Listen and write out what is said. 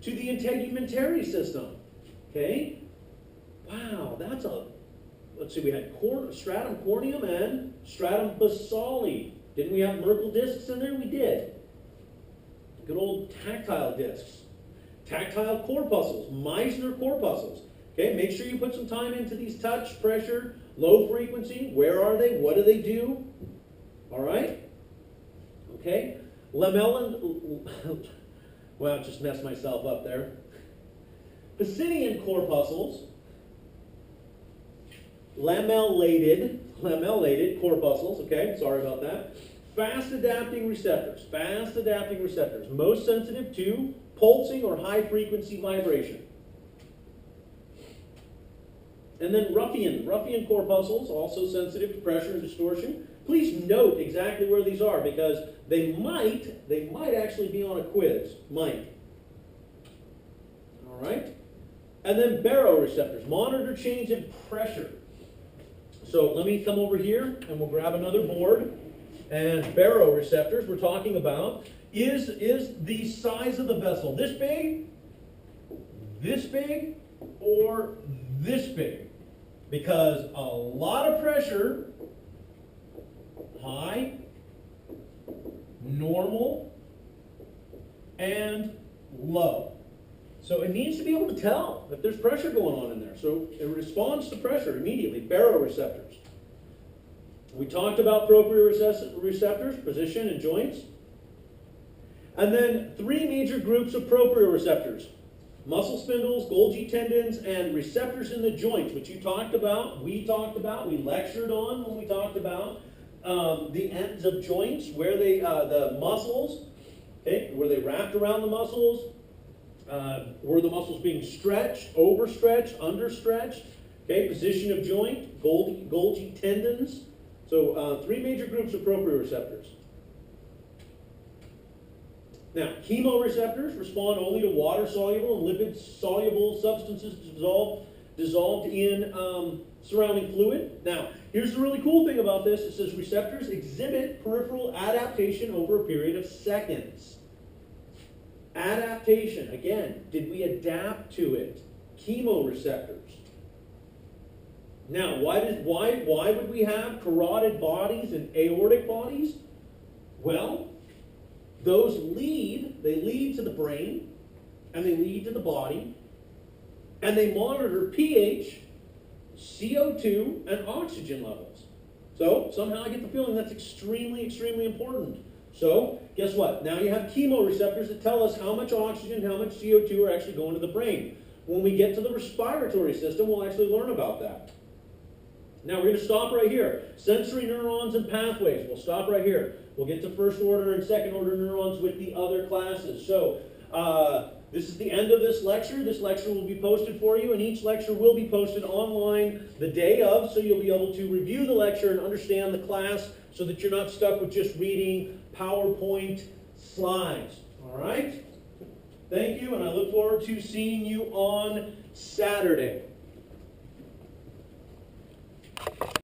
to the integumentary system. Okay? Wow, that's a, let's see, we had stratum corneum and stratum basale. Didn't we have Merkel discs in there? We did. Good old tactile discs. Tactile corpuscles, Meissner corpuscles. Okay, make sure you put some time into these touch, pressure, low frequency. Where are they? What do they do? All right? Okay. Lamellan, well, I just messed myself up there. Pacinian corpuscles, lamellated corpuscles, okay, sorry about that. Fast adapting receptors, most sensitive to pulsing or high frequency vibration. And then ruffian corpuscles, also sensitive to pressure and distortion. Please note exactly where these are because they might actually be on a quiz, might. All right? And then baroreceptors, monitor change in pressure. So let me come over here and we'll grab another board. And baroreceptors we're talking about is the size of the vessel this big, or this big? Because a lot of pressure, high, normal, and low. So it needs to be able to tell if there's pressure going on in there. So it responds to pressure immediately, baroreceptors. We talked about proprioceptors, position and joints. And then three major groups of proprioceptors. Muscle spindles, Golgi tendons, and receptors in the joints, which you talked about, we lectured on when we talked about the ends of joints, where they, the muscles, okay, were they wrapped around the muscles? Were the muscles being stretched, overstretched, understretched? Okay, position of joint, Golgi tendons. So three major groups of proprioceptors. Now, chemoreceptors respond only to water-soluble and lipid-soluble substances dissolved in surrounding fluid. Now, here's the really cool thing about this. It says receptors exhibit peripheral adaptation over a period of seconds. Adaptation, again, did we adapt to it? Chemoreceptors. Now, why would we have carotid bodies and aortic bodies? Well, those lead to the brain, and they lead to the body, and they monitor pH, CO2, and oxygen levels. So, somehow I get the feeling that's extremely, extremely important. So, guess what? Now you have chemoreceptors that tell us how much oxygen, how much CO2 are actually going to the brain. When we get to the respiratory system, we'll actually learn about that. Now we're going to stop right here. Sensory neurons and pathways. We'll stop right here. We'll get to first order and second order neurons with the other classes. So this is the end of this lecture. This lecture will be posted for you, and each lecture will be posted online the day of, so you'll be able to review the lecture and understand the class so that you're not stuck with just reading PowerPoint slides. All right? Thank you, and I look forward to seeing you on Saturday.